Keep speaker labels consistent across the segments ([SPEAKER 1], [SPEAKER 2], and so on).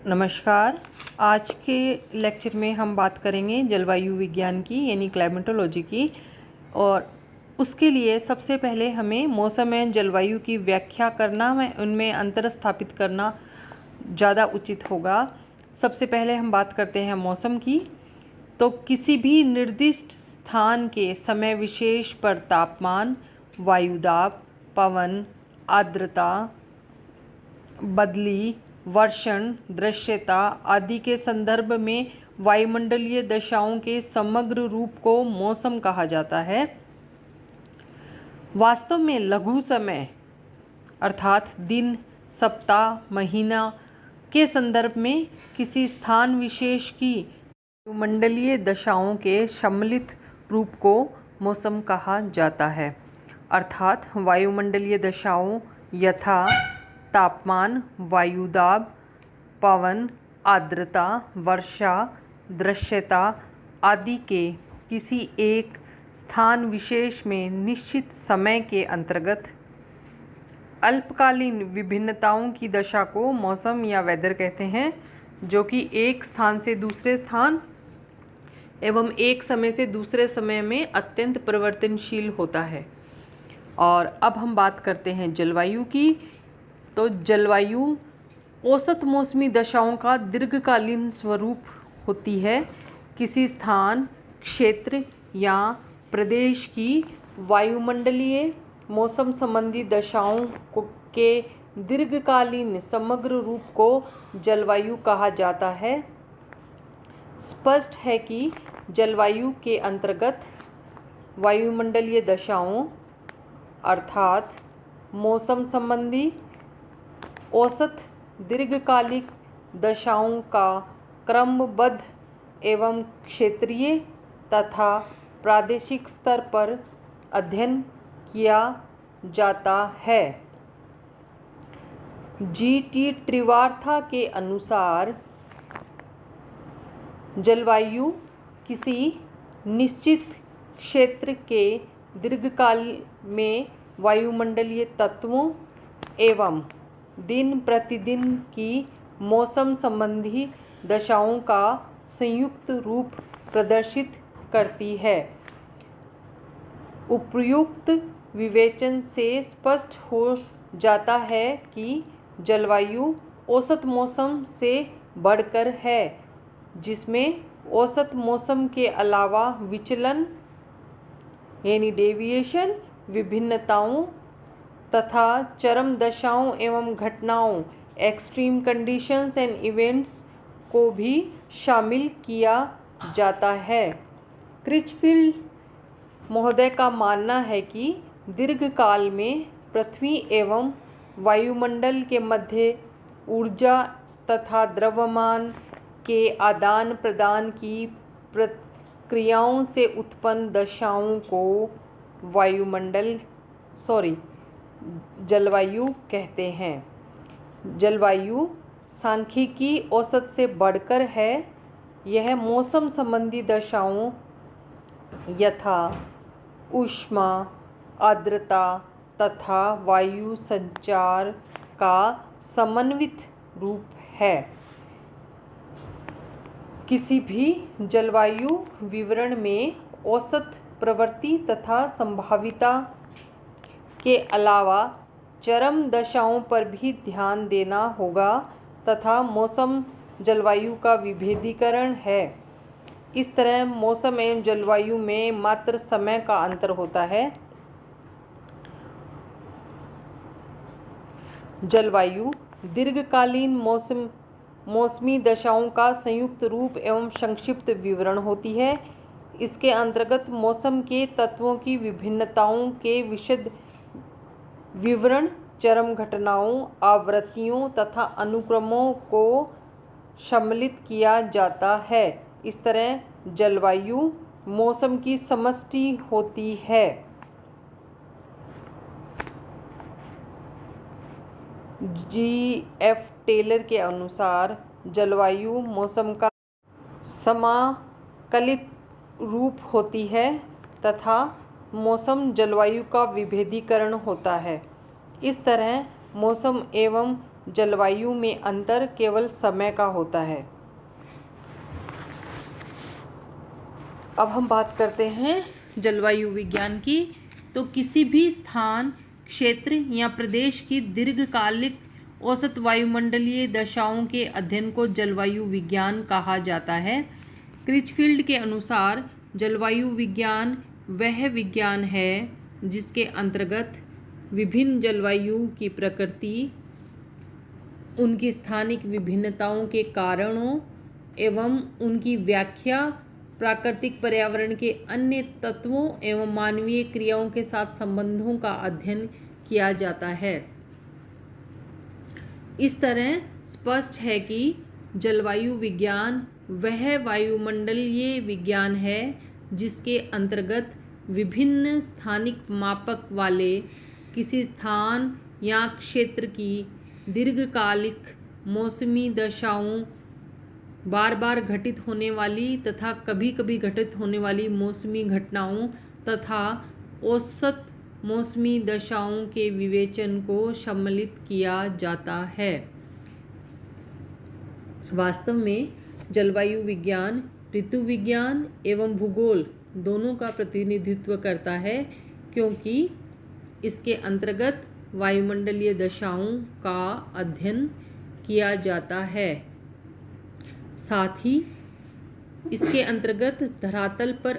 [SPEAKER 1] नमस्कार। आज के लेक्चर में हम बात करेंगे जलवायु विज्ञान की यानी क्लाइमेटोलॉजी की। और उसके लिए सबसे पहले हमें मौसम एवं जलवायु की व्याख्या करना व उनमें अंतर स्थापित करना ज़्यादा उचित होगा। सबसे पहले हम बात करते हैं मौसम की। तो किसी भी निर्दिष्ट स्थान के समय विशेष पर तापमान, वायुदाब, पवन, आर्द्रता, बदली, वर्षण, दृश्यता आदि के संदर्भ में वायुमंडलीय दशाओं के समग्र रूप को मौसम कहा जाता है। वास्तव में लघु समय अर्थात दिन, सप्ताह, महीना के संदर्भ में किसी स्थान विशेष की वायुमंडलीय दशाओं के सम्मिलित रूप को मौसम कहा जाता है। अर्थात वायुमंडलीय दशाओं यथा तापमान, वायुदाब, पवन, आर्द्रता, वर्षा, दृश्यता आदि के किसी एक स्थान विशेष में निश्चित समय के अंतर्गत अल्पकालीन विभिन्नताओं की दशा को मौसम या वेदर कहते हैं, जो कि एक स्थान से दूसरे स्थान एवं एक समय से दूसरे समय में अत्यंत परिवर्तनशील होता है। और अब हम बात करते हैं जलवायु की। तो जलवायु औसत मौसमी दशाओं का दीर्घकालीन स्वरूप होती है। किसी स्थान, क्षेत्र या प्रदेश की वायुमंडलीय मौसम संबंधी दशाओं के दीर्घकालीन समग्र रूप को जलवायु कहा जाता है। स्पष्ट है कि जलवायु के अंतर्गत वायुमंडलीय दशाओं अर्थात मौसम संबंधी औसत दीर्घकालिक दशाओं का क्रमबद्ध एवं क्षेत्रीय तथा प्रादेशिक स्तर पर अध्ययन किया जाता है। जी.टी. त्रिवार्था के अनुसार जलवायु किसी निश्चित क्षेत्र के दीर्घकाल में वायुमंडलीय तत्वों एवं दिन प्रतिदिन की मौसम संबंधी दशाओं का संयुक्त रूप प्रदर्शित करती है। उपर्युक्त विवेचन से स्पष्ट हो जाता है कि जलवायु औसत मौसम से बढ़कर है, जिसमें औसत मौसम के अलावा विचलन यानी डेविएशन, विभिन्नताओं तथा चरम दशाओं एवं घटनाओं एक्सट्रीम कंडीशंस एंड इवेंट्स को भी शामिल किया जाता है। क्रिचफील्ड महोदय का मानना है कि दीर्घकाल में पृथ्वी एवं वायुमंडल के मध्य ऊर्जा तथा द्रव्यमान के आदान प्रदान की प्रक्रियाओं से उत्पन्न दशाओं को जलवायु कहते हैं। जलवायु सांख्यिकी औसत से बढ़कर है। यह मौसम संबंधी दशाओं यथा ऊष्मा, आर्द्रता तथा वायु संचार का समन्वित रूप है। किसी भी जलवायु विवरण में औसत प्रवृत्ति तथा संभाविता के अलावा चरम दशाओं पर भी ध्यान देना होगा तथा मौसम जलवायु का विभेदीकरण है। इस तरह मौसम एवं जलवायु में मात्र समय का अंतर होता है। जलवायु दीर्घकालीन मौसमी दशाओं का संयुक्त रूप एवं संक्षिप्त विवरण होती है। इसके अंतर्गत मौसम के तत्वों की विभिन्नताओं के विशद विवरण, चरम घटनाओं, आवृत्तियों तथा अनुक्रमों को सम्मिलित किया जाता है। इस तरह जलवायु मौसम की समष्टि होती है। जी.एफ. टेलर के अनुसार जलवायु मौसम का समाकलित रूप होती है तथा मौसम जलवायु का विभेदीकरण होता है। इस तरह मौसम एवं जलवायु में अंतर केवल समय का होता है। अब हम बात करते हैं जलवायु विज्ञान की। तो किसी भी स्थान, क्षेत्र या प्रदेश की दीर्घकालिक औसत वायुमंडलीय दशाओं के अध्ययन को जलवायु विज्ञान कहा जाता है। क्रिचफील्ड के अनुसार जलवायु विज्ञान वह विज्ञान है जिसके अंतर्गत विभिन्न जलवायु की प्रकृति, उनकी स्थानिक विभिन्नताओं के कारणों एवं उनकी व्याख्या, प्राकृतिक पर्यावरण के अन्य तत्वों एवं मानवीय क्रियाओं के साथ संबंधों का अध्ययन किया जाता है। इस तरह स्पष्ट है कि जलवायु विज्ञान वह वायुमंडलीय विज्ञान है जिसके अंतर्गत विभिन्न स्थानिक मापक वाले किसी स्थान या क्षेत्र की दीर्घकालिक मौसमी दशाओं, बार बार घटित होने वाली तथा कभी कभी घटित होने वाली मौसमी घटनाओं तथा औसत मौसमी दशाओं के विवेचन को सम्मिलित किया जाता है। वास्तव में जलवायु विज्ञान ऋतु विज्ञान एवं भूगोल दोनों का प्रतिनिधित्व करता है, क्योंकि इसके अंतर्गत वायुमंडलीय दशाओं का अध्ययन किया जाता है। साथ ही इसके अंतर्गत धरातल पर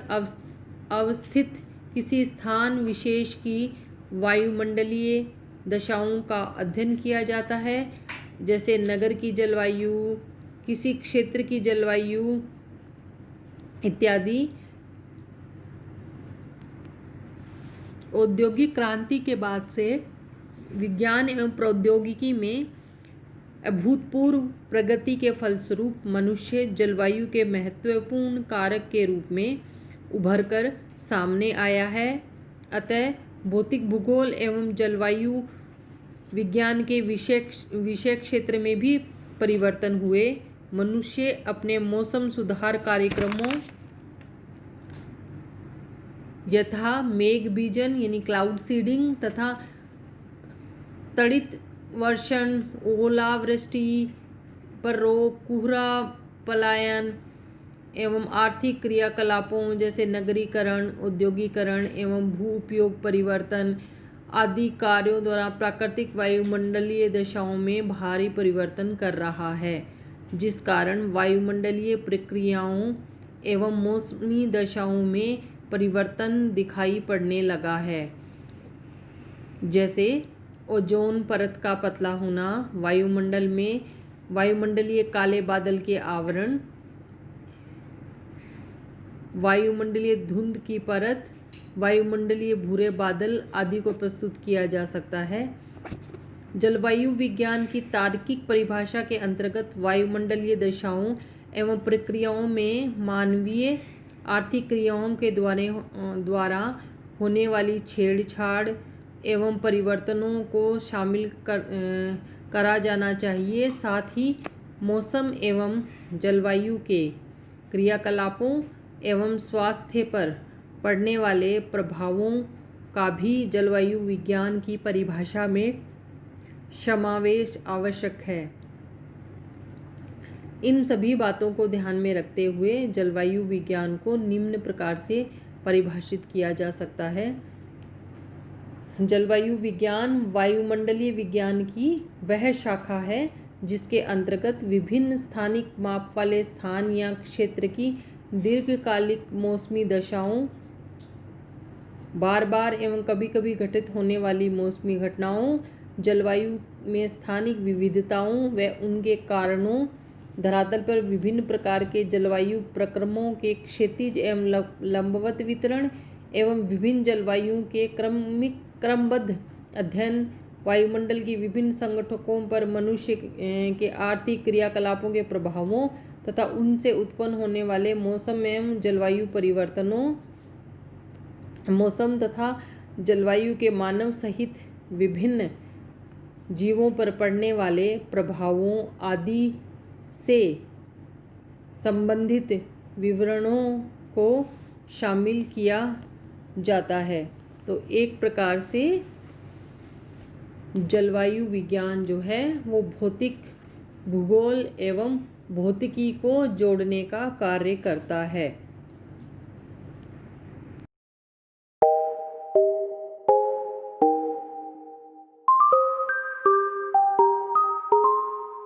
[SPEAKER 1] अवस्थित किसी स्थान विशेष की वायुमंडलीय दशाओं का अध्ययन किया जाता है, जैसे नगर की जलवायु, किसी क्षेत्र की जलवायु इत्यादि। औद्योगिक क्रांति के बाद से विज्ञान एवं प्रौद्योगिकी में अभूतपूर्व प्रगति के फलस्वरूप मनुष्य जलवायु के महत्वपूर्ण कारक के रूप में उभरकर सामने आया है। अतः भौतिक भूगोल एवं जलवायु विज्ञान के विषय क्षेत्र में भी परिवर्तन हुए। मनुष्य अपने मौसम सुधार कार्यक्रमों यथा मेघ बीजन यानी क्लाउड सीडिंग तथा तड़ित वर्षण, ओलावृष्टि पर रोक, कोहरा पलायन एवं आर्थिक क्रियाकलापों जैसे नगरीकरण, औद्योगिकरण एवं भू उपयोग परिवर्तन आदि कार्यों द्वारा प्राकृतिक वायुमंडलीय दशाओं में भारी परिवर्तन कर रहा है, जिस कारण वायुमंडलीय प्रक्रियाओं एवं मौसमी दशाओं में परिवर्तन दिखाई पड़ने लगा है। जैसे ओजोन परत का पतला होना, वायुमंडल में वायुमंडलीय काले बादल के आवरण, वायुमंडलीय धुंध की परत, वायुमंडलीय भूरे बादल आदि को प्रस्तुत किया जा सकता है। जलवायु विज्ञान की तार्किक परिभाषा के अंतर्गत वायुमंडलीय दशाओं एवं प्रक्रियाओं में मानवीय आर्थिक क्रियाओं के द्वारा होने वाली छेड़छाड़ एवं परिवर्तनों को शामिल करा जाना चाहिए। साथ ही मौसम एवं जलवायु के क्रियाकलापों एवं स्वास्थ्य पर पड़ने वाले प्रभावों का भी जलवायु विज्ञान की परिभाषा में समावेश आवश्यक है। इन सभी बातों को ध्यान में रखते हुए जलवायु विज्ञान को निम्न प्रकार से परिभाषित किया जा सकता है। जलवायु विज्ञान वायुमंडलीय विज्ञान की वह शाखा है जिसके अंतर्गत विभिन्न स्थानिक माप वाले स्थान या क्षेत्र की दीर्घकालिक मौसमी दशाओं, बार बार एवं कभी कभी घटित होने वाली मौसमी घटनाओं, जलवायु में स्थानिक विविधताओं व उनके कारणों, धरातल पर विभिन्न प्रकार के जलवायु प्रक्रमों के क्षैतिज एवं लंबवत वितरण एवं विभिन्न जलवायु के क्रमबद्ध अध्ययन, वायुमंडल की विभिन्न संगठकों पर मनुष्य के आर्थिक क्रियाकलापों के प्रभावों तथा उनसे उत्पन्न होने वाले मौसम एवं जलवायु परिवर्तनों, मौसम तथा जलवायु के मानव सहित विभिन्न जीवों पर पड़ने वाले प्रभावों आदि से संबंधित विवरणों को शामिल किया जाता है। तो एक प्रकार से जलवायु विज्ञान जो है वो भौतिक, भूगोल एवं भौतिकी को जोड़ने का कार्य करता है।